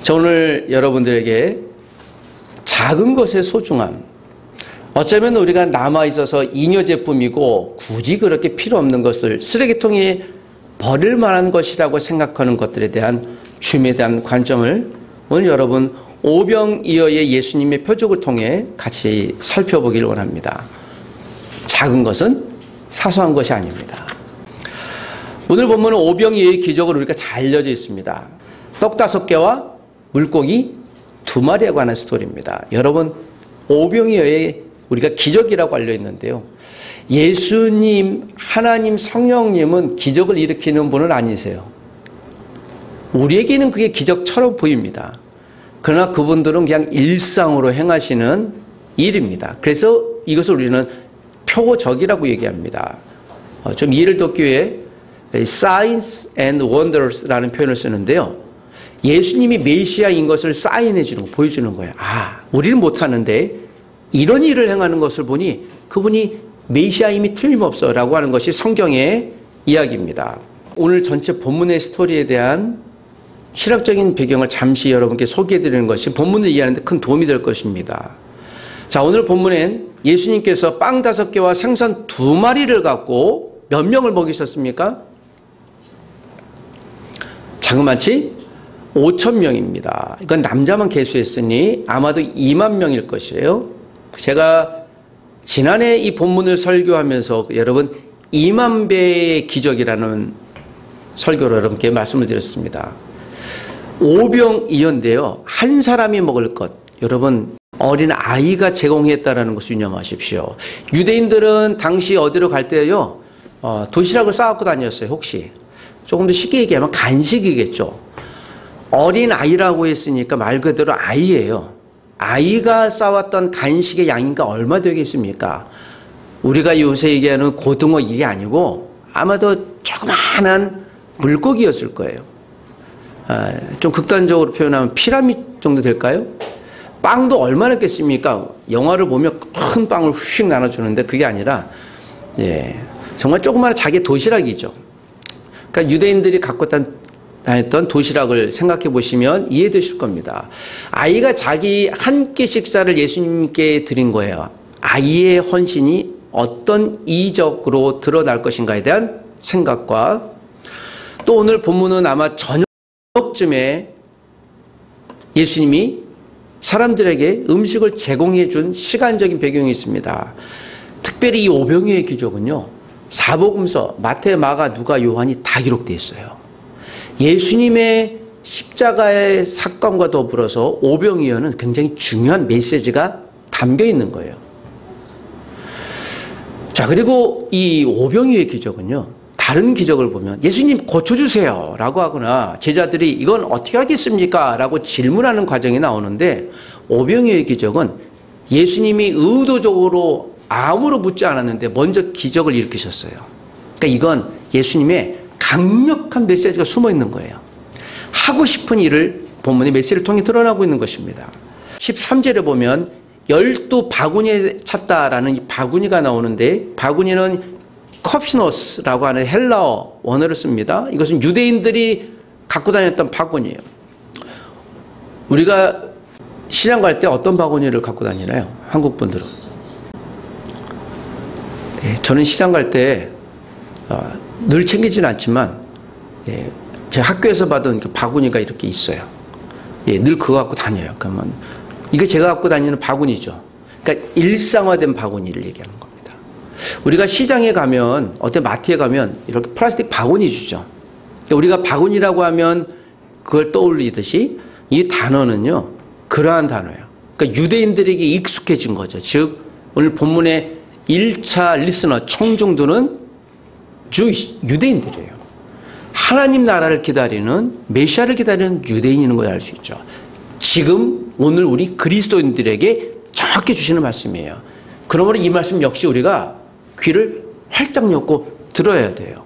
저 오늘 여러분들에게 작은 것의 소중함, 어쩌면 우리가 남아있어서 잉여 제품이고 굳이 그렇게 필요 없는 것을 쓰레기통에 버릴 만한 것이라고 생각하는 것들에 대한 주님에 대한 관점을 오늘 여러분 오병이어의 예수님의 표적을 통해 같이 살펴보길 원합니다. 작은 것은 사소한 것이 아닙니다. 오늘 본문은 오병이어의 기적으로 우리가 잘 알려져 있습니다. 떡 5개와 물고기 2마리에 관한 스토리입니다. 여러분, 오병이어의 우리가 기적이라고 알려 있는데요. 예수님, 하나님, 성령님은 기적을 일으키는 분은 아니세요. 우리에게는 그게 기적처럼 보입니다. 그러나 그분들은 그냥 일상으로 행하시는 일입니다. 그래서 이것을 우리는 표적이라고 얘기합니다. 좀 이해를 돕기 위해 Signs and Wonders라는 표현을 쓰는데요. 예수님이 메시아인 것을 사인해 주는 거, 보여주는 거예요. 아, 우리는 못하는데 이런 일을 행하는 것을 보니 그분이 메시아임이 틀림없어 라고 하는 것이 성경의 이야기입니다. 오늘 전체 본문의 스토리에 대한 신학적인 배경을 잠시 여러분께 소개해 드리는 것이 본문을 이해하는 데 큰 도움이 될 것입니다. 자, 오늘 본문엔 예수님께서 빵 5개와 생선 2마리를 갖고 몇 명을 먹이셨습니까? 자그마치 5,000명입니다. 이건 남자만 계수했으니 아마도 2만 명일 것이에요. 제가 지난해 이 본문을 설교하면서 여러분 2만 배의 기적이라는 설교를 여러분께 말씀을 드렸습니다. 오병이어인데요. 한 사람이 먹을 것, 여러분 어린 아이가 제공했다라는 것을 유념하십시오. 유대인들은 당시 어디로 갈 때요, 도시락을 싸갖고 다녔어요. 혹시 조금 더 쉽게 얘기하면 간식이겠죠. 어린 아이라고 했으니까 말 그대로 아이예요. 아이가 싸왔던 간식의 양인가 얼마 되겠습니까? 우리가 요새 얘기하는 고등어 이게 아니고 아마도 조그마한 물고기였을 거예요. 좀 극단적으로 표현하면 피라미드 정도 될까요? 빵도 얼마나 겠습니까? 영화를 보면 큰 빵을 휙 나눠주는데 그게 아니라 정말 조그마한 자기 도시락이죠. 그러니까 유대인들이 갖고 다녔던 도시락을 생각해 보시면 이해되실 겁니다. 아이가 자기 한 끼 식사를 예수님께 드린 거예요. 아이의 헌신이 어떤 이적으로 드러날 것인가에 대한 생각과, 또 오늘 본문은 아마 저녁쯤에 예수님이 사람들에게 음식을 제공해 준 시간적인 배경이 있습니다. 특별히 이 오병이어의 기적은요, 사복음서 마태, 마가, 누가, 요한이 다 기록되어 있어요. 예수님의 십자가의 사건과 더불어서 오병이어는 굉장히 중요한 메시지가 담겨 있는 거예요. 자, 그리고 이 오병이어의 기적은요, 다른 기적을 보면 예수님 고쳐주세요 라고 하거나 제자들이 이건 어떻게 하겠습니까? 라고 질문하는 과정이 나오는데, 오병이어의 기적은 예수님이 의도적으로 아무로 묻지 않았는데 먼저 기적을 일으키셨어요. 그러니까 이건 예수님의 강력한 메시지가 숨어 있는 거예요. 하고 싶은 일을 본문의 메시지를 통해 드러나고 있는 것입니다. 13절에 보면 12바구니에 찼다라는 이 바구니가 나오는데, 바구니는 컵시노스라고 하는 헬라어 원어를 씁니다. 이것은 유대인들이 갖고 다녔던 바구니예요. 우리가 시장 갈 때 어떤 바구니를 갖고 다니나요? 한국 분들은. 저는 시장 갈 때 늘 챙기지는 않지만 제 학교에서 받은 그 바구니가 이렇게 있어요. 늘 그거 갖고 다녀요. 그러면 이게 제가 갖고 다니는 바구니죠. 그러니까 일상화된 바구니를 얘기하는 겁니다. 우리가 시장에 가면, 어때 마트에 가면 이렇게 플라스틱 바구니 주죠. 그러니까 우리가 바구니라고 하면 그걸 떠올리듯이 이 단어는요, 그러한 단어예요. 그러니까 유대인들에게 익숙해진 거죠. 즉 오늘 본문의 1차 리스너 청중들은 유대인들이에요. 하나님 나라를 기다리는, 메시아를 기다리는 유대인인 걸 알 수 있죠. 지금 오늘 우리 그리스도인들에게 정확히 주시는 말씀이에요. 그러므로 이 말씀 역시 우리가 귀를 활짝 열고 들어야 돼요.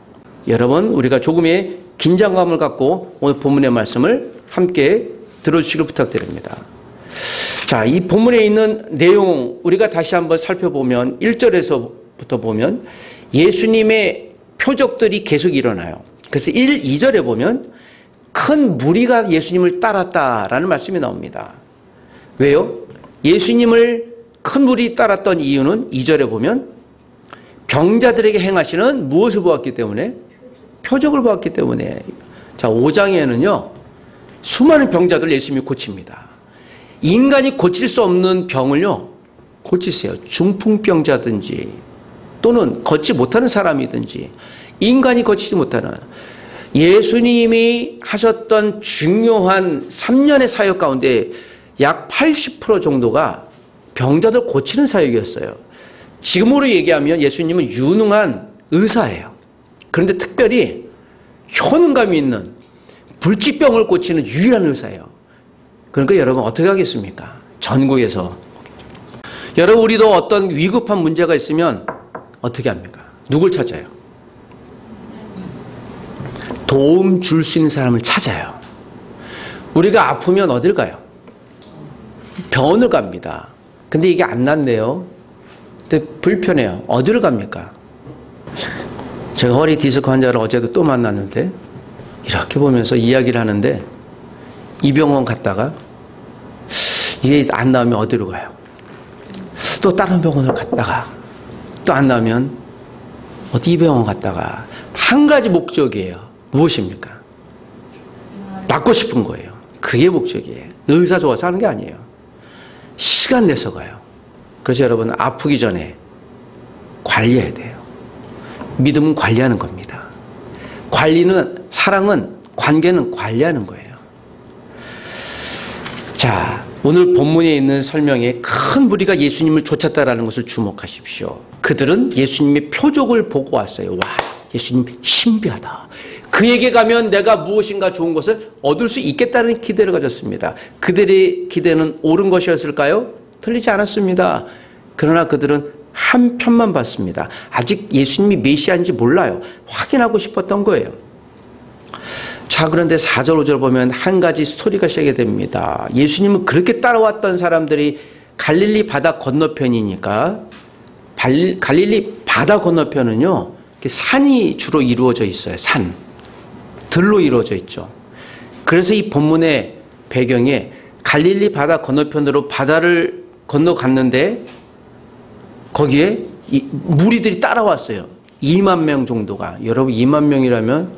여러분, 우리가 조금의 긴장감을 갖고 오늘 본문의 말씀을 함께 들어주시길 부탁드립니다. 자, 이 본문에 있는 내용 우리가 다시 한번 살펴보면 1절에서부터 보면 예수님의 표적들이 계속 일어나요. 그래서 1, 2절에 보면 큰 무리가 예수님을 따랐다라는 말씀이 나옵니다. 왜요? 예수님을 큰 무리 따랐던 이유는 2절에 보면 병자들에게 행하시는 무엇을 보았기 때문에? 표적을 보았기 때문에. 자, 5장에는요. 수많은 병자들 예수님이 고칩니다. 인간이 고칠 수 없는 병을요. 고치세요. 중풍병자든지 또는 걷지 못하는 사람이든지 인간이 거치지 못하는 예수님이 하셨던 중요한 3년의 사역 가운데 약 80% 정도가 병자들 고치는 사역이었어요. 지금으로 얘기하면 예수님은 유능한 의사예요. 그런데 특별히 효능감이 있는 불치병을 고치는 유일한 의사예요. 그러니까 여러분 어떻게 하겠습니까? 전국에서. 여러분 우리도 어떤 위급한 문제가 있으면 어떻게 합니까? 누굴 찾아요? 도움 줄 수 있는 사람을 찾아요. 우리가 아프면 어딜 가요? 병원을 갑니다. 근데 이게 안 낫네요. 근데 불편해요. 어디를 갑니까? 제가 허리 디스크 환자를 어제도 또 만났는데 이렇게 보면서 이야기를 하는데 이 병원 갔다가 이게 안 나오면 어디로 가요? 또 다른 병원을 갔다가 또 안 나오면 어디 이 병원 갔다가 한 가지 목적이에요. 무엇입니까? 낫고 싶은 거예요. 그게 목적이에요. 의사 좋아서 하는 게 아니에요. 시간 내서 가요. 그래서 여러분 아프기 전에 관리해야 돼요. 믿음은 관리하는 겁니다. 관리는, 사랑은, 관계는 관리하는 거예요. 자, 오늘 본문에 있는 설명에 큰 무리가 예수님을 쫓았다라는 것을 주목하십시오. 그들은 예수님의 표적을 보고 왔어요. 와, 예수님 신비하다. 그에게 가면 내가 무엇인가 좋은 것을 얻을 수 있겠다는 기대를 가졌습니다. 그들의 기대는 옳은 것이었을까요? 틀리지 않았습니다. 그러나 그들은 한 편만 봤습니다. 아직 예수님이 메시아인지 몰라요. 확인하고 싶었던 거예요. 자, 그런데 4절 5절 보면 한 가지 스토리가 시작이 됩니다. 예수님은 그렇게 따라왔던 사람들이 갈릴리 바다 건너편이니까 갈릴리 바다 건너편은요. 산이 주로 이루어져 있어요. 산. 들로 이루어져 있죠. 그래서 이 본문의 배경에 갈릴리 바다 건너편으로 바다를 건너갔는데 거기에 무리들이 따라왔어요. 2만 명 정도가. 여러분 2만 명이라면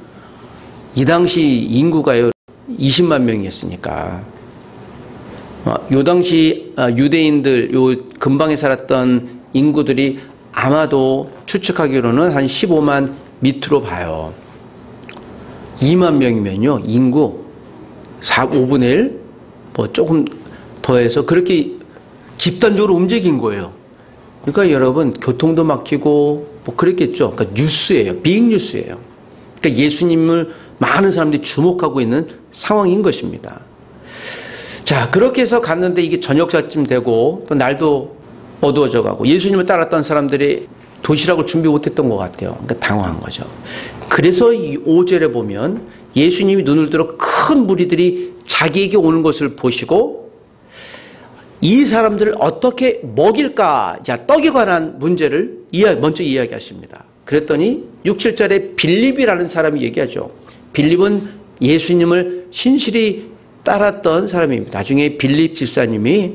이 당시 인구가요 20만 명이었으니까 요 당시 유대인들 요 근방에 살았던 인구들이 아마도 추측하기로는 한 15만 밑으로 봐요. 2만 명이면요 인구 5분의 1 뭐 조금 더해서 그렇게 집단적으로 움직인 거예요. 그러니까 여러분 교통도 막히고 뭐 그랬겠죠. 그러니까 뉴스예요. 빅 뉴스예요. 그러니까 예수님을 많은 사람들이 주목하고 있는 상황인 것입니다. 자, 그렇게 해서 갔는데 이게 저녁쯤 되고 또 날도 어두워져 가고 예수님을 따랐던 사람들이 도시락을 준비 못했던 것 같아요. 그러니까 당황한 거죠. 그래서 이 5절에 보면 예수님이 눈을 들어 큰 무리들이 자기에게 오는 것을 보시고 이 사람들을 어떻게 먹일까? 자, 떡에 관한 문제를 먼저 이야기하십니다. 그랬더니 6, 7절에 빌립이라는 사람이 얘기하죠. 빌립은 예수님을 신실히 따랐던 사람입니다. 나중에 빌립 집사님이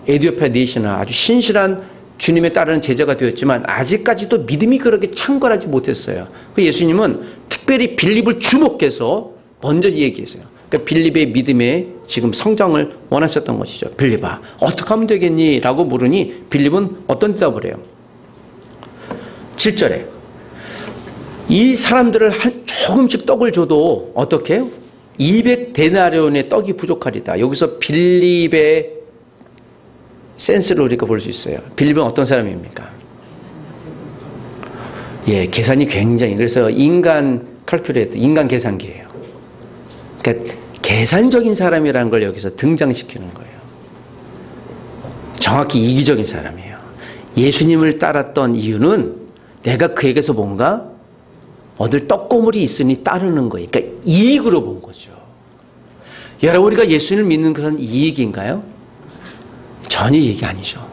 에디오피아 내시나 아주 신실한 주님에 따르는 제자가 되었지만 아직까지도 믿음이 그렇게 창궐하지 못했어요. 예수님은 특별히 빌립을 주목해서 먼저 얘기했어요. 그러니까 빌립의 믿음에 지금 성장을 원하셨던 것이죠. 빌립아, 어떻게 하면 되겠니? 라고 물으니 빌립은 어떤 대답을 해요? 7절에 이 사람들을 조금씩 떡을 줘도 어떻게 해요? 200데나리온의 떡이 부족하리다. 여기서 빌립의 센스를 우리가 볼 수 있어요. 빌립은 어떤 사람입니까? 예, 계산이 굉장히, 그래서 인간 칼큘레이터, 인간 계산기예요. 그러니까 계산적인 사람이라는 걸 여기서 등장시키는 거예요. 정확히 이기적인 사람이에요. 예수님을 따랐던 이유는 내가 그에게서 뭔가 얻을 떡고물이 있으니 따르는 거예요. 그러니까 이익으로 본 거죠. 여러분, 우리가 예수님을 믿는 것은 이익인가요? 전혀 이익이 아니죠.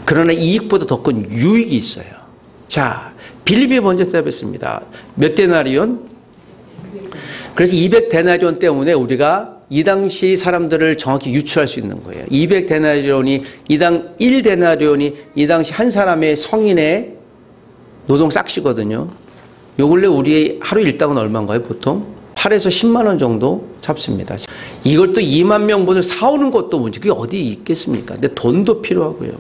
그러나 이익보다 더 큰 유익이 있어요. 자, 빌립이 먼저 대답했습니다. 몇 데나리온? 그래서 200데나리온 때문에 우리가 이 당시 사람들을 정확히 유추할 수 있는 거예요. 200데나리온이 이당 1데나리온이 이 당시 한 사람의 성인의 노동 싹시거든요. 요 근래 우리 하루 일당은 얼마인가요? 보통 8에서 10만 원 정도 잡습니다. 이걸 또 2만 명분을 사오는 것도 문제. 그게 어디 있겠습니까? 근데 돈도 필요하고요.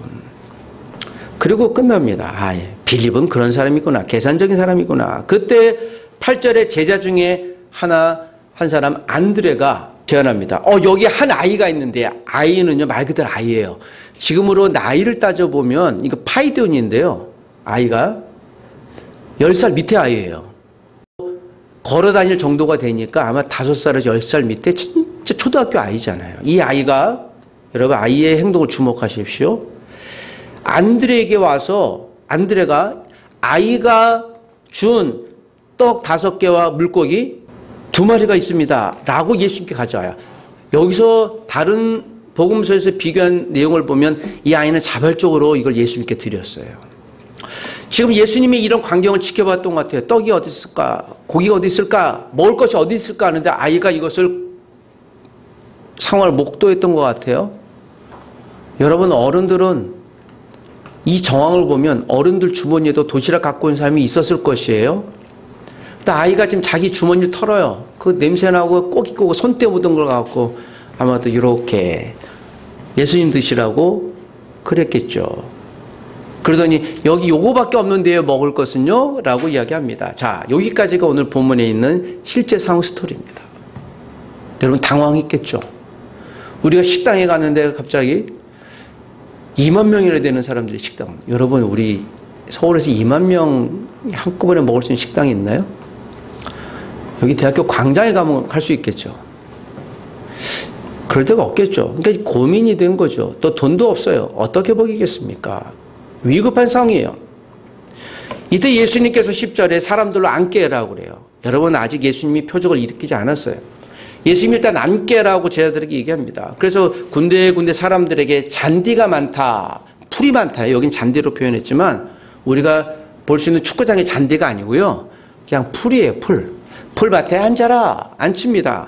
그리고 끝납니다. 아, 예. 빌립은 그런 사람이구나. 계산적인 사람이구나. 그때 8절에 제자 중에 한 사람 안드레가 제안합니다. 여기 한 아이가 있는데, 아이는요, 말 그대로 아이예요. 지금으로 나이를 따져보면, 이거 파이데온인데요. 아이가 10살 밑에 아이예요. 걸어 다닐 정도가 되니까 아마 5살에서 10살 밑에 진짜 초등학교 아이잖아요. 이 아이가, 여러분, 아이의 행동을 주목하십시오. 안드레에게 와서, 안드레가 아이가 준 떡 5개와 물고기 2마리가 있습니다. 라고 예수님께 가져와요. 여기서 다른 복음서에서 비교한 내용을 보면 이 아이는 자발적으로 이걸 예수님께 드렸어요. 지금 예수님이 이런 광경을 지켜봤던 것 같아요. 떡이 어디 있을까? 고기가 어디 있을까? 먹을 것이 어디 있을까? 하는데 아이가 이것을 상황을 목도했던 것 같아요. 여러분, 어른들은 이 정황을 보면 어른들 주머니에도 도시락 갖고 온 사람이 있었을 것이에요. 아이가 지금 자기 주머니를 털어요. 그 냄새나고 꼬기 꼬고 손때 묻은 걸 갖고 아마도 이렇게 예수님 드시라고 그랬겠죠. 그러더니 여기 요거밖에 없는데요, 먹을 것은요? 라고 이야기합니다. 자, 여기까지가 오늘 본문에 있는 실제 상황 스토리입니다. 여러분 당황했겠죠. 우리가 식당에 갔는데 갑자기 2만 명이나 되는 사람들이 식당. 여러분, 우리 서울에서 2만 명 한꺼번에 먹을 수 있는 식당이 있나요? 여기 대학교 광장에 가면 갈 수 있겠죠. 그럴 데가 없겠죠. 그러니까 고민이 된 거죠. 또 돈도 없어요. 어떻게 먹이겠습니까? 위급한 상황이에요. 이때 예수님께서 10절에 사람들로 앉게 해라고 그래요. 여러분, 아직 예수님이 표적을 일으키지 않았어요. 예수님이 일단 앉게 해라고 제자들에게 얘기합니다. 그래서 군데군데 사람들에게 잔디가 많다, 풀이 많다. 여긴 잔디로 표현했지만 우리가 볼 수 있는 축구장의 잔디가 아니고요. 그냥 풀이에요, 풀. 풀밭에 앉아라. 앉힙니다.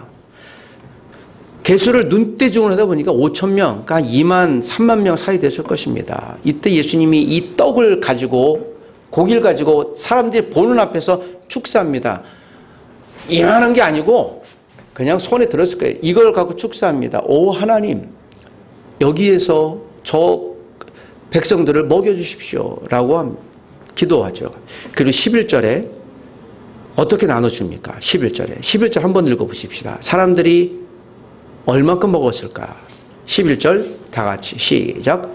개수를 눈대중을 하다 보니까 5천 명, 그러니까 2만, 3만 명 사이 됐을 것입니다. 이때 예수님이 이 떡을 가지고, 고기를 가지고 사람들이 보는 앞에서 축사합니다. 이만한 게 아니고 그냥 손에 들었을 거예요. 이걸 갖고 축사합니다. 오 하나님, 여기에서 저 백성들을 먹여주십시오. 라고 기도하죠. 그리고 11절에 어떻게 나눠줍니까? 11절 한번 읽어보십시다. 사람들이 얼마큼 먹었을까? 11절 다 같이 시작.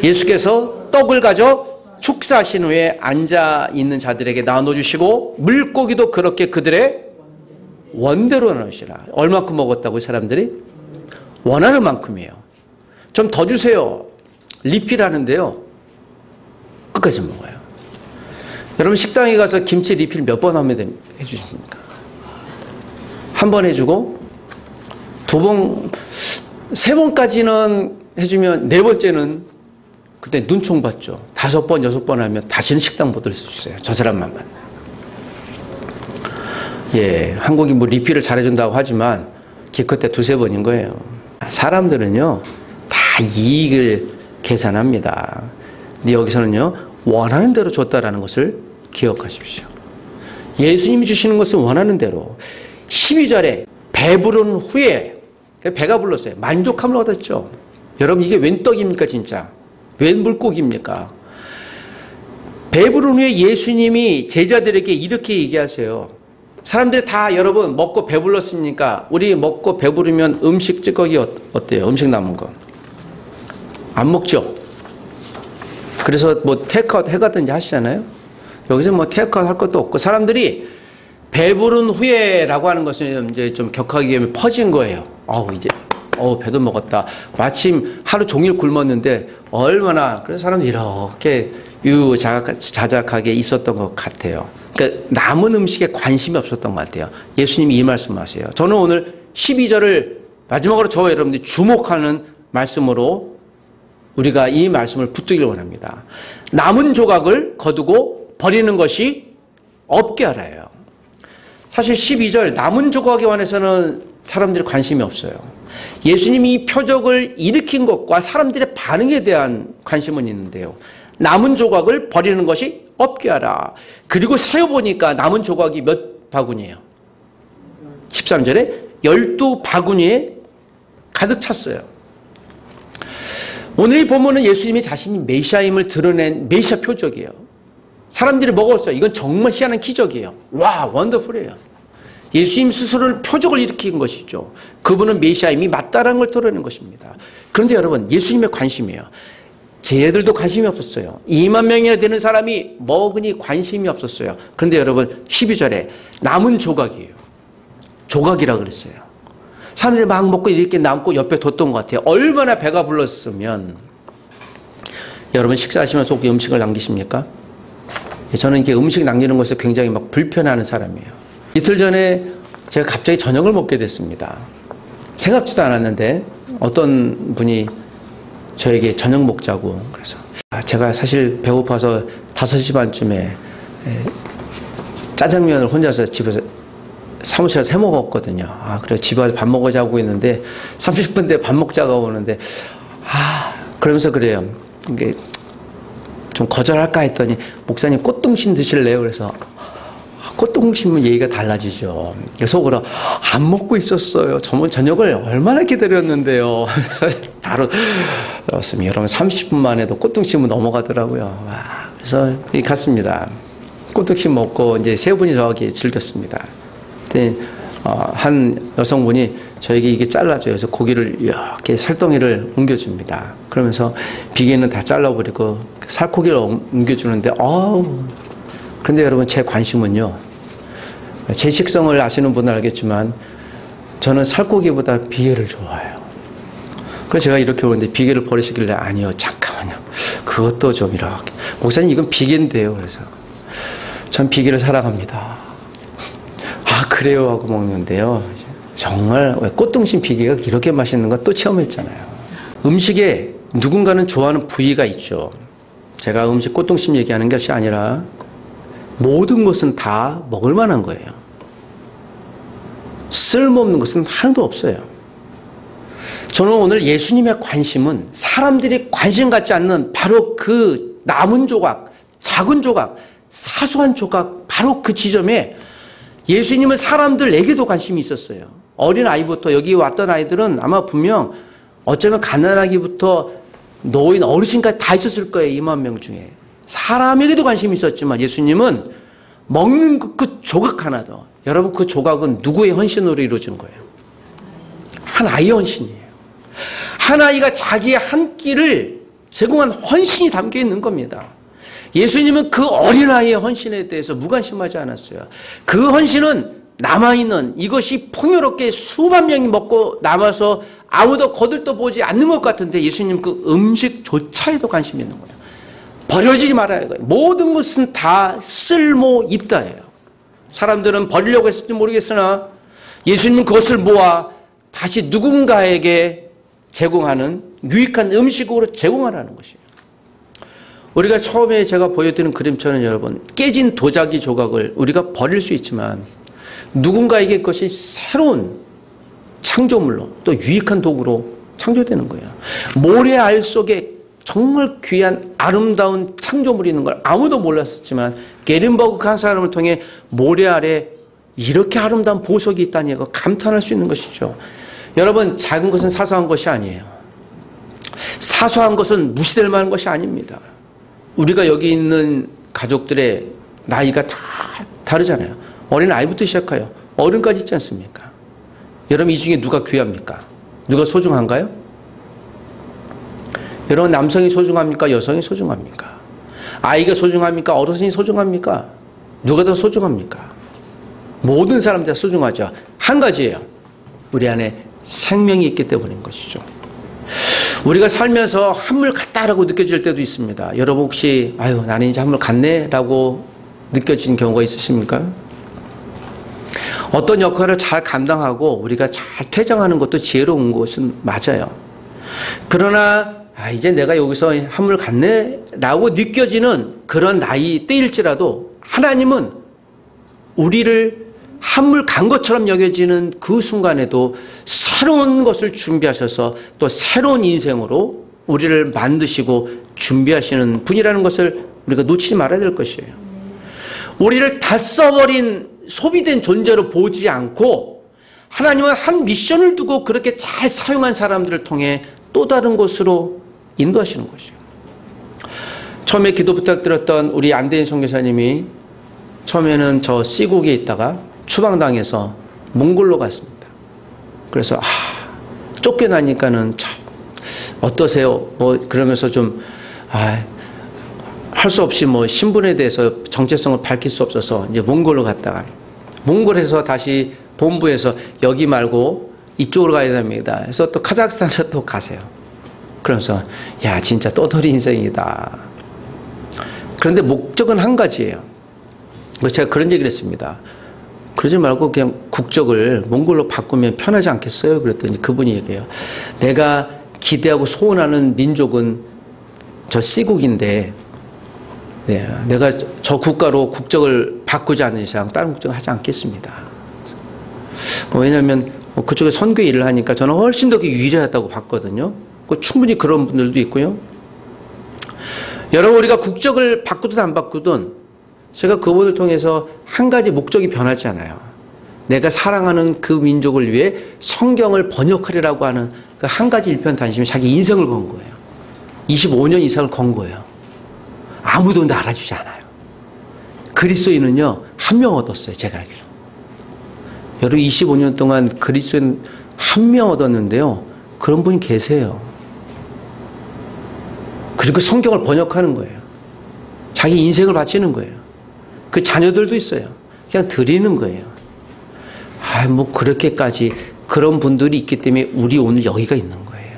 예수께서 떡을 가져 축사하신 후에 앉아있는 자들에게 나눠주시고 물고기도 그렇게 그들의 원대로 나누시라. 얼마큼 먹었다고 사람들이? 원하는 만큼이에요. 좀 더 주세요. 리필하는데요. 끝까지 먹어요. 여러분, 식당에 가서 김치 리필 몇 번 하면 해주십니까? 한 번 해주고, 2번, 3번까지는 해주면 4번째는 그때 눈총 받죠. 5번, 6번 하면 다시는 식당 못 올 수 있어요. 저 사람만 만나. 예, 한국이 뭐 리필을 잘해준다고 하지만 기껏해 2-3번인 거예요. 사람들은요, 다 이익을 계산합니다. 근데 여기서는요, 원하는 대로 줬다라는 것을 기억하십시오. 예수님이 주시는 것은 원하는 대로. 12절에 배부른 후에 배가 불렀어요. 만족함을 얻었죠. 여러분, 이게 웬 떡입니까 진짜? 웬 물고기입니까? 배부른 후에 예수님이 제자들에게 이렇게 얘기하세요. 사람들이 다 여러분 먹고 배불렀습니까? 우리 먹고 배부르면 음식 찌꺼기 어때요? 음식 남은 거. 안 먹죠? 그래서 뭐 테이크아웃 해가든지 하시잖아요. 여기서 뭐 테이크아웃 할 것도 없고 사람들이 배부른 후에라고 하는 것은 이제 좀 격하게 퍼진 거예요. 이제 배도 먹었다. 마침 하루 종일 굶었는데 얼마나 그래서 사람들이 이렇게 유자작하게 있었던 것 같아요. 그러니까 남은 음식에 관심이 없었던 것 같아요. 예수님이 이 말씀하세요. 저는 오늘 12절을 마지막으로 저와 여러분들이 주목하는 말씀으로 우리가 이 말씀을 붙들기를 원합니다. 남은 조각을 거두고 버리는 것이 없게 하라요. 사실 12절 남은 조각에 관해서는 사람들이 관심이 없어요. 예수님이 이 표적을 일으킨 것과 사람들의 반응에 대한 관심은 있는데요. 남은 조각을 버리는 것이 없게 하라. 그리고 세어보니까 남은 조각이 몇 바구니예요? 13절에 12바구니에 가득 찼어요. 오늘 이 본문은 예수님이 자신이 메시아임을 드러낸 메시아 표적이에요. 사람들이 먹었어요. 이건 정말 희한한 기적이에요. 와, 원더풀이에요. 예수님 스스로는 표적을 일으킨 것이죠. 그분은 메시아임이 맞다라는 걸 드러낸 것입니다. 그런데 여러분, 예수님의 관심이에요. 쟤들도 관심이 없었어요. 2만 명이나 되는 사람이 먹으니 관심이 없었어요. 그런데 여러분, 12절에 남은 조각이에요. 조각이라 그랬어요. 사람들이 막 먹고 이렇게 남고 옆에 뒀던 것 같아요. 얼마나 배가 불렀으면. 여러분, 식사하시면서 혹시 음식을 남기십니까? 저는 이렇게 음식 남기는 것에 굉장히 막 불편해하는 사람이에요. 이틀 전에 제가 갑자기 저녁을 먹게 됐습니다. 생각지도 않았는데 어떤 분이 저에게 저녁 먹자고. 그래서 제가 사실 배고파서 5시 반쯤에 짜장면을 혼자서 집에서 사무실에서 해 먹었거든요. 그래 집에 와서 밥 먹자고 했는데 30분 뒤에 밥 먹자가 오는데 그러면서 그래요. 이게 좀 거절할까 했더니 목사님 꽃등심 드실래요? 그래서 꽃등심은 얘기가 달라지죠. 속으로 안 먹고 있었어요. 저녁을 얼마나 기다렸는데요. 바로 넣었습니다. 여러분 30분 만에도 꽃등심은 넘어가더라고요. 그래서 갔습니다. 꽃등심 먹고 이제 세 분이 저하게 즐겼습니다. 그때 한 여성분이 저에게 이게 잘라줘요. 그래서 고기를 이렇게 살덩이를 옮겨줍니다. 그러면서 비계는 다 잘라버리고 살코기를 옮겨주는데 그런데 여러분 제 관심은요. 제 식성을 아시는 분은 알겠지만 저는 살코기보다 비계를 좋아해요. 그래서 제가 이렇게 오는데 비계를 버리시길래 아니요 잠깐만요. 그것도 좀 이렇게 목사님 이건 비계인데요. 그래서 전 비계를 사랑합니다. 그래요 하고 먹는데요. 정말 꽃등심 비계가 이렇게 맛있는 거 또 체험했잖아요. 음식에 누군가는 좋아하는 부위가 있죠. 제가 음식 꽃등심 얘기하는 것이 아니라 모든 것은 다 먹을 만한 거예요. 쓸모없는 것은 하나도 없어요. 저는 오늘 예수님의 관심은 사람들이 관심 갖지 않는 바로 그 남은 조각, 작은 조각, 사소한 조각, 바로 그 지점에 예수님은 사람들에게도 관심이 있었어요. 어린 아이부터 여기 왔던 아이들은 아마 분명 어쩌면 가난하기부터 노인, 어르신까지 다 있었을 거예요. 2만 명 중에. 사람에게도 관심이 있었지만 예수님은 먹는 그 조각 하나도. 여러분 그 조각은 누구의 헌신으로 이루어진 거예요? 한 아이의 헌신이에요. 한 아이가 자기의 한 끼를 제공한 헌신이 담겨 있는 겁니다. 예수님은 그 어린아이의 헌신에 대해서 무관심하지 않았어요. 그 헌신은 남아있는 이것이 풍요롭게 수만 명이 먹고 남아서 아무도 거들떠보지 않는 것 같은데 예수님 그 음식조차에도 관심이 있는 거예요. 버려지지 말아야 해요. 모든 것은 다 쓸모 있다예요. 사람들은 버리려고 했을지 모르겠으나 예수님은 그것을 모아 다시 누군가에게 제공하는 유익한 음식으로 제공하라는 것이에요. 우리가 처음에 제가 보여드린 그림처럼 여러분 깨진 도자기 조각을 우리가 버릴 수 있지만 누군가에게 그것이 새로운 창조물로 또 유익한 도구로 창조되는 거예요. 모래알 속에 정말 귀한 아름다운 창조물이 있는 걸 아무도 몰랐었지만 게린버그 한 사람을 통해 모래알에 이렇게 아름다운 보석이 있다니 감탄할 수 있는 것이죠. 여러분 작은 것은 사소한 것이 아니에요. 사소한 것은 무시될 만한 것이 아닙니다. 우리가 여기 있는 가족들의 나이가 다 다르잖아요. 어린 아이부터 시작해요. 어른까지 있지 않습니까? 여러분 이 중에 누가 귀합니까? 누가 소중한가요? 여러분 남성이 소중합니까? 여성이 소중합니까? 아이가 소중합니까? 어르신이 소중합니까? 누가 더 소중합니까? 모든 사람들 다 소중하죠. 한 가지예요. 우리 안에 생명이 있기 때문인 것이죠. 우리가 살면서 한물 갔다라고 느껴질 때도 있습니다. 여러분 혹시 나는 이제 한물 갔네 라고 느껴지는 경우가 있으십니까? 어떤 역할을 잘 감당하고 우리가 잘 퇴장하는 것도 지혜로운 것은 맞아요. 그러나 이제 내가 여기서 한물 갔네 라고 느껴지는 그런 나이 때일지라도 하나님은 우리를 한물 간 것처럼 여겨지는 그 순간에도 새로운 것을 준비하셔서 또 새로운 인생으로 우리를 만드시고 준비하시는 분이라는 것을 우리가 놓치지 말아야 될 것이에요. 우리를 다 써버린 소비된 존재로 보지 않고 하나님은 한 미션을 두고 그렇게 잘 사용한 사람들을 통해 또 다른 곳으로 인도하시는 것이에요. 처음에 기도 부탁드렸던 우리 안대인 선교사님이 처음에는 저 시국에 있다가 추방당해서 몽골로 갔습니다. 그래서 쫓겨나니까는 참 어떠세요? 뭐 그러면서 좀 할 수 없이 뭐 신분에 대해서 정체성을 밝힐 수 없어서 이제 몽골로 갔다가 몽골에서 다시 본부에서 여기 말고 이쪽으로 가야 됩니다. 그래서 또 카자흐스탄으로 또 가세요. 그러면서 야 진짜 떠돌이 인생이다. 그런데 목적은 한 가지예요. 제가 그런 얘기를 했습니다. 그러지 말고 그냥 국적을 몽골로 바꾸면 편하지 않겠어요? 그랬더니 그분이 얘기해요. 내가 기대하고 소원하는 민족은 저 C국인데 내가 저 국가로 국적을 바꾸지 않는 이상 다른 국적을 하지 않겠습니다. 왜냐하면 그쪽에 선교 일을 하니까 저는 훨씬 더 유리하다고 봤거든요. 충분히 그런 분들도 있고요. 여러분 우리가 국적을 바꾸든 안 바꾸든 제가 그분을 통해서 한 가지 목적이 변하지 않아요. 내가 사랑하는 그 민족을 위해 성경을 번역하리라고 하는 그 한 가지 일편단심에 자기 인생을 건 거예요. 25년 이상을 건 거예요. 아무도 근데 알아주지 않아요. 그리스도인은요, 한 명 얻었어요. 제가 알기로. 여러분 25년 동안 그리스도인 한 명 얻었는데요. 그런 분이 계세요. 그리고 성경을 번역하는 거예요. 자기 인생을 바치는 거예요. 그 자녀들도 있어요. 그냥 드리는 거예요. 뭐 그렇게까지 그런 분들이 있기 때문에 우리 오늘 여기가 있는 거예요.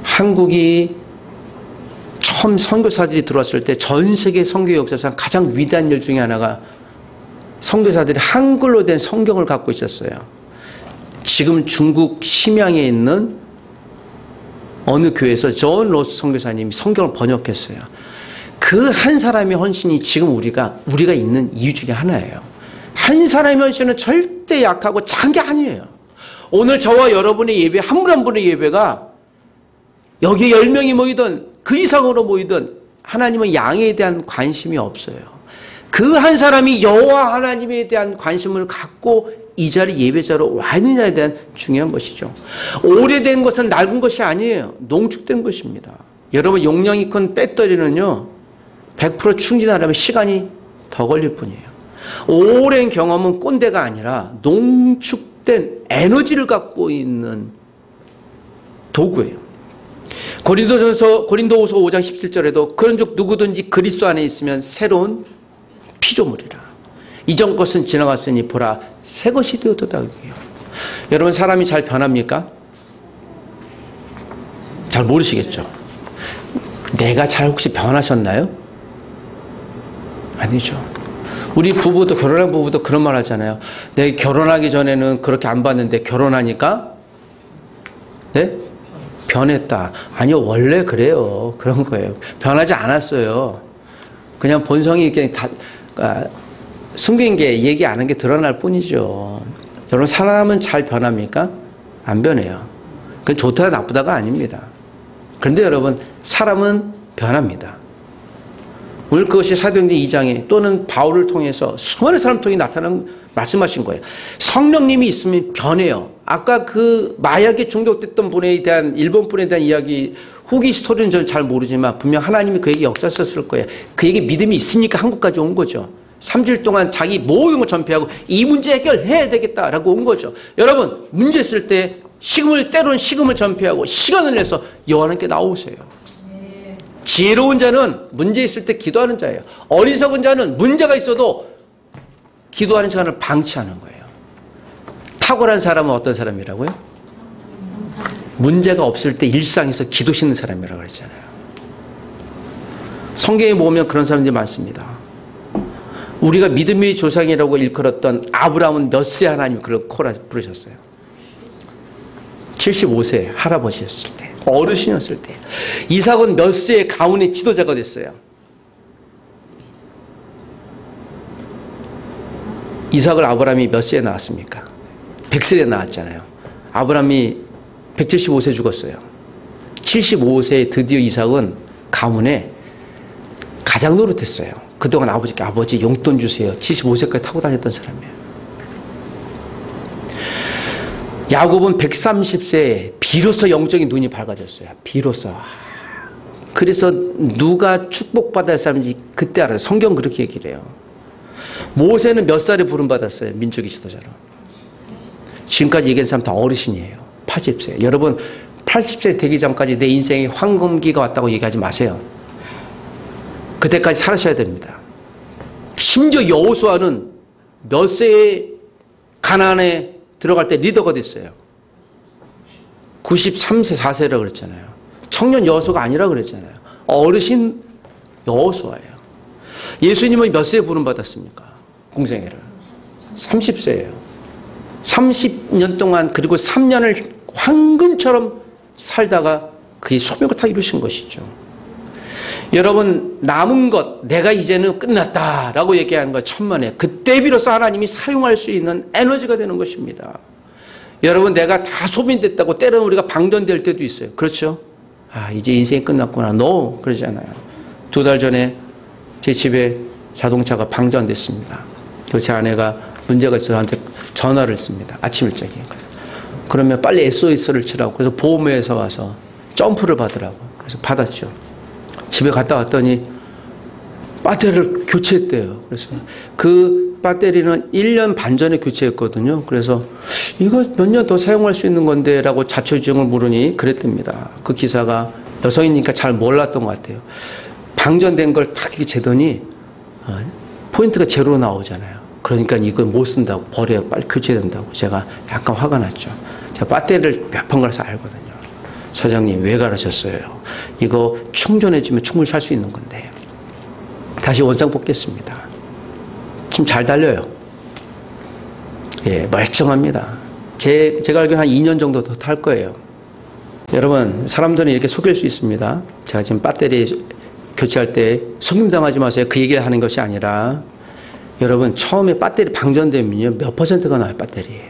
한국이 처음 선교사들이 들어왔을 때 전 세계 선교 역사상 가장 위대한 일 중에 하나가 선교사들이 한글로 된 성경을 갖고 있었어요. 지금 중국 심양에 있는 어느 교회에서 존 로스 선교사님이 성경을 번역했어요. 그 한 사람의 헌신이 지금 우리가 있는 이유 중에 하나예요. 한 사람의 헌신은 절대 약하고 작은 게 아니에요. 오늘 저와 여러분의 예배, 한 분 한 분의 예배가 여기에 10명이 모이든 그 이상으로 모이든 하나님은 양에 대한 관심이 없어요. 그 한 사람이 여호와 하나님에 대한 관심을 갖고 이 자리 예배자로 와 있느냐에 대한 중요한 것이죠. 오래된 것은 낡은 것이 아니에요. 농축된 것입니다. 여러분 용량이 큰 배터리는요 100% 충전하려면 시간이 더 걸릴 뿐이에요. 오랜 경험은 꼰대가 아니라 농축된 에너지를 갖고 있는 도구예요. 고린도후서 5장 17절에도 그런즉 누구든지 그리스도 안에 있으면 새로운 피조물이라. 이전 것은 지나갔으니 보라 새 것이 되었도다. 여러분 사람이 잘 변합니까? 잘 모르시겠죠. 내가 잘 혹시 변하셨나요? 아니죠. 우리 부부도 결혼한 부부도 그런 말 하잖아요. 내가 결혼하기 전에는 그렇게 안 봤는데 결혼하니까 변했다. 아니요 원래 그래요. 그런 거예요. 변하지 않았어요. 그냥 본성이 이렇게 다 숨긴 게 얘기 안 한 게 드러날 뿐이죠. 여러분 사람은 잘 변합니까? 안 변해요. 그건 좋다가 나쁘다가 아닙니다. 그런데 여러분 사람은 변합니다. 오늘 그것이 사도행전 2장에 또는 바울을 통해서 수많은 사람 통해 나타난 말씀하신 거예요. 성령님이 있으면 변해요. 아까 그 마약에 중독됐던 분에 대한 일본 분에 대한 이야기 후기 스토리는 저는 잘 모르지만 분명 하나님이 그에게 역사하셨을 거예요. 그에게 믿음이 있으니까 한국까지 온 거죠. 3주일 동안 자기 모든 걸 전폐하고 이 문제 해결해야 되겠다라고 온 거죠. 여러분 문제 있을 때 때로는 식음을 전폐하고 시간을 내서 여호와 하나님께 나오세요. 지혜로운 자는 문제 있을 때 기도하는 자예요. 어리석은 자는 문제가 있어도 기도하는 시간을 방치하는 거예요. 탁월한 사람은 어떤 사람이라고요? 문제가 없을 때 일상에서 기도 싣는 사람이라고 그랬잖아요. 성경에 보면 그런 사람들이 많습니다. 우리가 믿음의 조상이라고 일컬었던 아브라함은 몇 세 하나님 그걸 부르셨어요? 75세 할아버지였을 때, 어르신이었을 때. 이삭은 몇 세에 가문의 지도자가 됐어요? 이삭을 아브라함이 몇 세에 낳았습니까? 100세에 낳았잖아요. 아브라함이 175세 죽었어요. 75세에 드디어 이삭은 가문에 가장 노릇했어요. 그동안 아버지께 아버지 용돈 주세요. 75세까지 타고 다녔던 사람이에요. 야곱은 130세에 비로소 영적인 눈이 밝아졌어요. 비로소. 그래서 누가 축복받을 사람인지 그때 알아요. 성경 그렇게 얘기를 해요. 모세는 몇 살에 부름받았어요? 민족의 지도자로. 지금까지 얘기한 사람 다 어르신이에요. 80세. 여러분 80세 되기 전까지 내 인생에 황금기가 왔다고 얘기하지 마세요. 그때까지 살아셔야 됩니다. 심지어 여호수아는 몇 세에 가나안에 들어갈 때 리더가 됐어요. 93세 4세라고 그랬잖아요. 청년 여호수아가 아니라 그랬잖아요. 어르신 여호수아예요. 예수님은 몇 세에 부름받았습니까? 공생애를. 30세예요. 30년 동안 그리고 3년을 황금처럼 살다가 그의 소명을 다 이루신 것이죠. 여러분 남은 것 내가 이제는 끝났다라고 얘기하는 것 천만에 그때 비로소 하나님이 사용할 수 있는 에너지가 되는 것입니다. 여러분 내가 다 소진됐다고 때로는 우리가 방전될 때도 있어요. 그렇죠? 아 이제 인생이 끝났구나. No 그러지 않아요. 2달 전에 제 집에 자동차가 방전됐습니다. 그래서 제 아내가 문제가 있어서 저한테 전화를 씁니다. 아침 일찍에. 그러면 빨리 SOS를 치라고. 그래서 보험회사 와서 점프를 받으라고. 그래서 받았죠. 집에 갔다 왔더니 배터리를 교체했대요. 그래서 그 배터리는 1년 반 전에 교체했거든요. 그래서 이거 몇 년 더 사용할 수 있는 건데 라고 자초지종을 물으니 그랬답니다. 그 기사가 여성이니까 잘 몰랐던 것 같아요. 방전된 걸 딱 이렇게 재더니 포인트가 제로 나오잖아요. 그러니까 이거 못 쓴다고 버려요. 빨리 교체해야 된다고. 제가 약간 화가 났죠. 제가 배터리를 몇 번 갈아서 알거든요. 사장님 왜 갈아셨어요? 이거 충전해주면 충분히 살 수 있는 건데. 다시 원상 뽑겠습니다. 지금 잘 달려요. 예, 멀쩡합니다. 제가 알기로는 한 2년 정도 더 탈 거예요. 여러분 사람들은 이렇게 속일 수 있습니다. 제가 지금 배터리 교체할 때 속임당하지 마세요. 그 얘기를 하는 것이 아니라 여러분 처음에 배터리 방전되면요 몇 퍼센트가 나와요? 배터리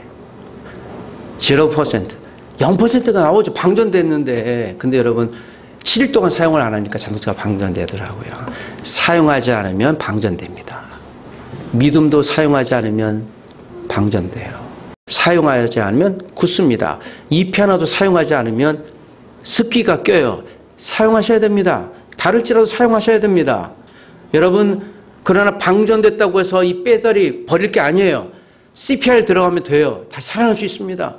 0%, 0%가 나오죠. 방전됐는데. 근데 여러분 7일 동안 사용을 안 하니까 자동차가 방전되더라고요. 사용하지 않으면 방전됩니다. 믿음도 사용하지 않으면 방전돼요. 사용하지 않으면 굳습니다. 잎 하나도 사용하지 않으면 습기가 껴요. 사용하셔야 됩니다. 다를지라도 사용하셔야 됩니다. 여러분 그러나 방전됐다고 해서 이 배터리 버릴 게 아니에요. CPR 들어가면 돼요. 다시 살아날 수 있습니다.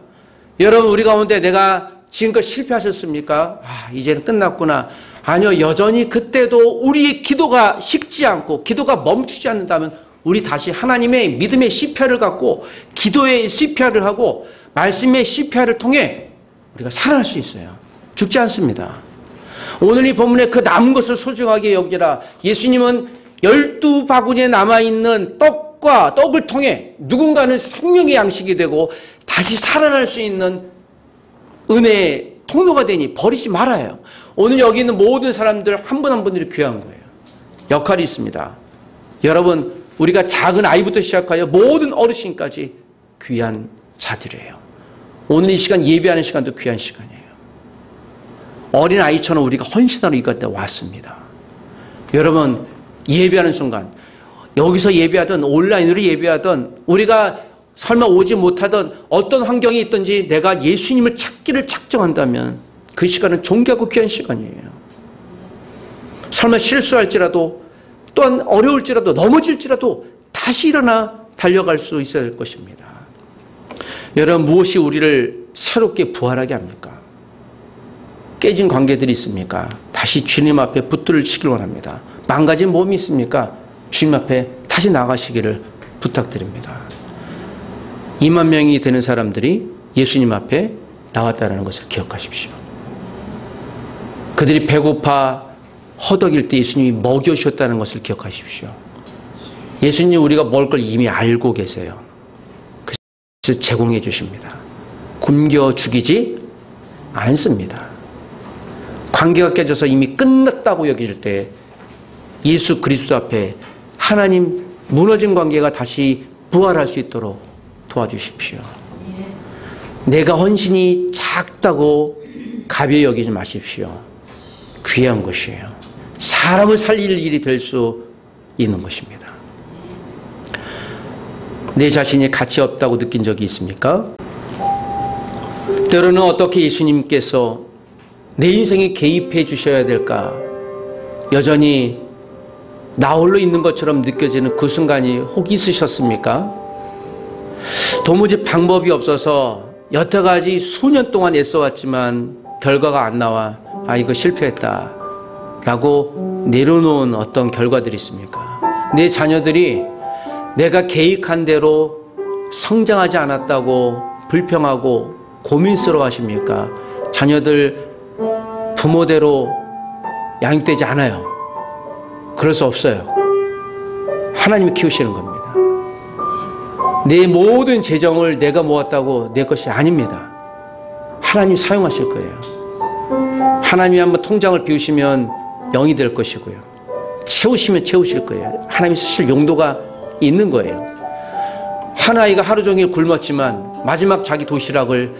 여러분 우리 가운데 내가 지금껏 실패하셨습니까? 아, 이제는 끝났구나. 아니요. 여전히 그때도 우리의 기도가 식지 않고 기도가 멈추지 않는다면 우리 다시 하나님의 믿음의 CPR을 갖고 기도의 CPR을 하고 말씀의 CPR을 통해 우리가 살아날 수 있어요. 죽지 않습니다. 오늘 이 본문에 그 남은 것을 소중하게 여기라. 예수님은 12바구니에 남아있는 떡을 통해 누군가는 생명의 양식이 되고 다시 살아날 수 있는 은혜의 통로가 되니 버리지 말아요. 오늘 여기 있는 모든 사람들 한 분 한 분들이 귀한 거예요. 역할이 있습니다. 여러분 우리가 작은 아이부터 시작하여 모든 어르신까지 귀한 자들이에요. 오늘 이 시간 예배하는 시간도 귀한 시간이에요. 어린 아이처럼 우리가 헌신하러 이 곁에 왔습니다. 여러분 예배하는 순간 여기서 예배하든 온라인으로 예배하든 우리가 설마 오지 못하던 어떤 환경이 있든지 내가 예수님을 찾기를 작정한다면 그 시간은 존귀하고 귀한 시간이에요. 설마 실수할지라도 또한 어려울지라도 넘어질지라도 다시 일어나 달려갈 수 있어야 될 것입니다. 여러분 무엇이 우리를 새롭게 부활하게 합니까? 깨진 관계들이 있습니까? 다시 주님 앞에 붙들으시길 원합니다. 망가진 몸이 있습니까? 주님 앞에 다시 나가시기를 부탁드립니다. 2만 명이 되는 사람들이 예수님 앞에 나왔다는 것을 기억하십시오. 그들이 배고파 허덕일 때 예수님이 먹여주셨다는 것을 기억하십시오. 예수님 우리가 먹을 걸 이미 알고 계세요. 그래서 제공해 주십니다. 굶겨 죽이지 않습니다. 관계가 깨져서 이미 끝났다고 여길 때 예수 그리스도 앞에 하나님 무너진 관계가 다시 부활할 수 있도록 도와주십시오. 내가 헌신이 작다고 가벼이 여기지 마십시오. 귀한 것이에요. 사람을 살릴 일이 될 수 있는 것입니다. 내 자신이 가치 없다고 느낀 적이 있습니까? 때로는 어떻게 예수님께서 내 인생에 개입해 주셔야 될까? 여전히 나 홀로 있는 것처럼 느껴지는 그 순간이 혹 있으셨습니까? 도무지 방법이 없어서 여태까지 수년 동안 애써왔지만 결과가 안 나와 이거 실패했다 라고 내려놓은 어떤 결과들이 있습니까? 내 자녀들이 내가 계획한 대로 성장하지 않았다고 불평하고 고민스러워 하십니까? 자녀들 부모대로 양육되지 않아요. 그럴 수 없어요. 하나님이 키우시는 겁니다. 내 모든 재정을 내가 모았다고 내 것이 아닙니다. 하나님이 사용하실 거예요. 하나님이 한번 통장을 비우시면 0이 될 것이고요. 채우시면 채우실 거예요. 하나님이 쓰실 용도가 있는 거예요. 한 아이가 하루 종일 굶었지만 마지막 자기 도시락을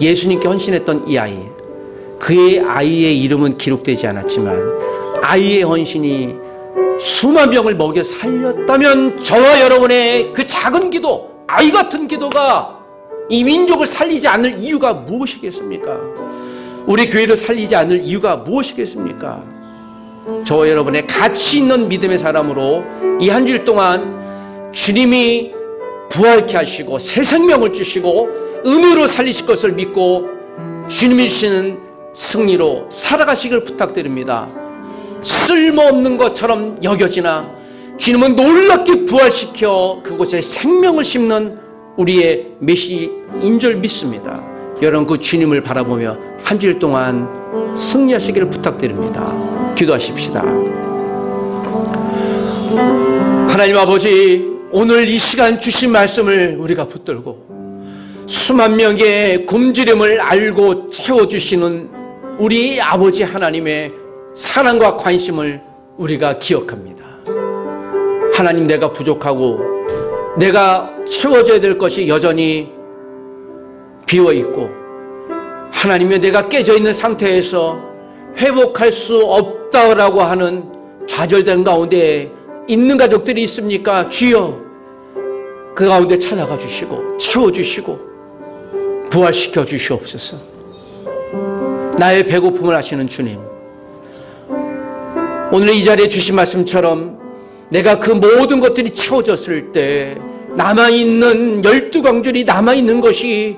예수님께 헌신했던 이 아이, 그의 아이의 이름은 기록되지 않았지만 아이의 헌신이 수만 명을 먹여 살렸다면 저와 여러분의 그 작은 기도, 아이 같은 기도가 이 민족을 살리지 않을 이유가 무엇이겠습니까? 우리 교회를 살리지 않을 이유가 무엇이겠습니까? 저와 여러분의 가치 있는 믿음의 사람으로 이 한 주일 동안 주님이 부활케 하시고 새 생명을 주시고 은혜로 살리실 것을 믿고 주님이 주시는 승리로 살아가시길 부탁드립니다. 쓸모없는 것처럼 여겨지나 주님은 놀랍게 부활시켜 그곳에 생명을 심는 우리의 메시인 줄 믿습니다. 여러분 그 주님을 바라보며 한 주일 동안 승리하시기를 부탁드립니다. 기도하십시다. 하나님 아버지, 오늘 이 시간 주신 말씀을 우리가 붙들고 수만 명의 굶주림을 알고 채워주시는 우리 아버지 하나님의 사랑과 관심을 우리가 기억합니다. 하나님, 내가 부족하고 내가 채워줘야 될 것이 여전히 비어있고 하나님의 내가 깨져있는 상태에서 회복할 수 없다라고 하는 좌절된 가운데 있는 가족들이 있습니까? 주여, 그 가운데 찾아가 주시고 채워주시고 부활시켜 주시옵소서. 나의 배고픔을 아시는 주님, 오늘 이 자리에 주신 말씀처럼 내가 그 모든 것들이 채워졌을 때 남아있는 12광줄이 남아있는 것이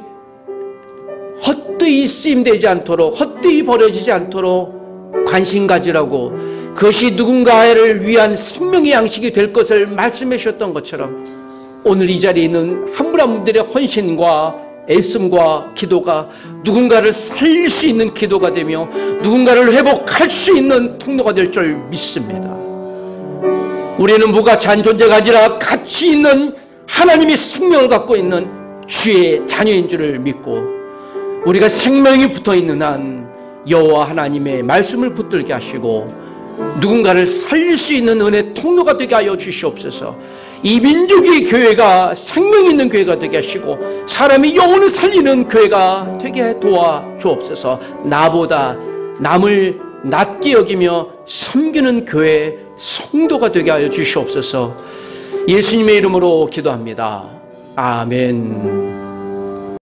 헛되이 쓰임되지 않도록, 헛되이 버려지지 않도록 관심 가지라고, 그것이 누군가를 위한 생명의 양식이 될 것을 말씀해 주셨던 것처럼 오늘 이 자리에 있는 한 분 한 분들의 헌신과 애씀과 기도가 누군가를 살릴 수 있는 기도가 되며 누군가를 회복할 수 있는 통로가 될 줄 믿습니다. 우리는 무가치한 존재가 아니라 가치 있는 하나님의 생명을 갖고 있는 주의 자녀인 줄을 믿고 우리가 생명이 붙어있는 한 여호와 하나님의 말씀을 붙들게 하시고 누군가를 살릴 수 있는 은혜 통로가 되게 하여 주시옵소서. 이 민족의 교회가 생명 있는 교회가 되게 하시고 사람이 영혼을 살리는 교회가 되게 도와주옵소서. 나보다 남을 낮게 여기며 섬기는 교회 성도가 되게 하여 주시옵소서. 예수님의 이름으로 기도합니다. 아멘.